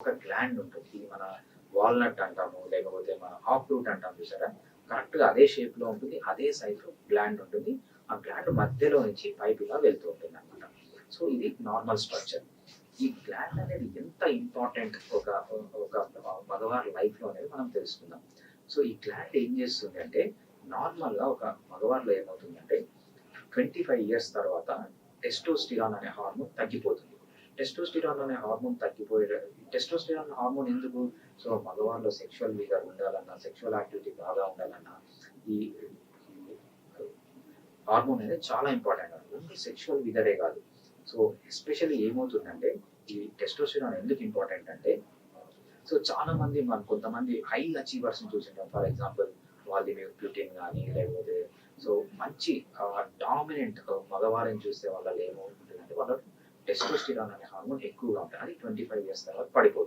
ఒక గ్లాండ్ ఉంటుంది. ఇది మన వాల్‌నట్ అంటాము, లేకపోతే మన ఆక్‌రూట్ అంటాం చూసారా? కరెక్ట్‌గా అదే షేప్‌లో ఉంటుంది. అదే సైజ్‌లో గ్లాండ్ ఉంటుంది. ఆ గ్లాండ్ మధ్యలో నుంచి పైప్ ఇలా వెళ్తూ ఉంటుందనమాట. సో, ఇది నార్మల్ స్ట్రక్చర్. ఈ గ్లాండ్ అనేది ఎంత ఇంపార్టెంట్ ఒక మగవారి లైఫ్‌లో అనేది మనం తెలుసుకుందాం. సో, ఈ గ్లాండ్ ఏం చేస్తుంది అంటే నార్మల్‌గా ఒక మగవారిలో ఏమవుతుందంటే 25 ఇయర్స్ తర్వాత టెస్టోస్టిరాన్ అనే హార్మోన్ తగ్గిపోతుంది. టెస్టోస్టిరాన్ అనే హార్మోన్ తగ్గిపోయే టెస్టోస్టిరాన్ హార్మోన్ ఎందుకు? సో, మగవారిలో సెక్షువల్ విగర్ ఉండాలన్నా, సెక్షువల్ యాక్టివిటీ బాగా ఉండాలన్నా ఈ హార్మోన్ అనేది చాలా ఇంపార్టెంట్. ఓన్లీ సెక్షువల్ విగరే కాదు. సో, ఎస్పెషల్లీ ఏమవుతుందంటే ఈ టెస్టోస్టిరాన్ ఎందుకు ఇంపార్టెంట్ అంటే సో, చాలామంది కొంతమంది హై అచీవర్స్‌ని చూసుంటాం. ఫర్ ఎగ్జాంపుల్ వ్లాదిమిర్ పుటిన్ గాని, లేకపోతే సో, మంచి డామినెంట్ మగవారిని చూస్తే వాళ్ళలో ఏమవుతుందంటే వాళ్ళలో టెస్టోస్టిరాన్ అనే హార్మోన్ ఎక్కువగా ఉంటది. అది 25 ఇయర్స్ తర్వాత పడిపోతుంది.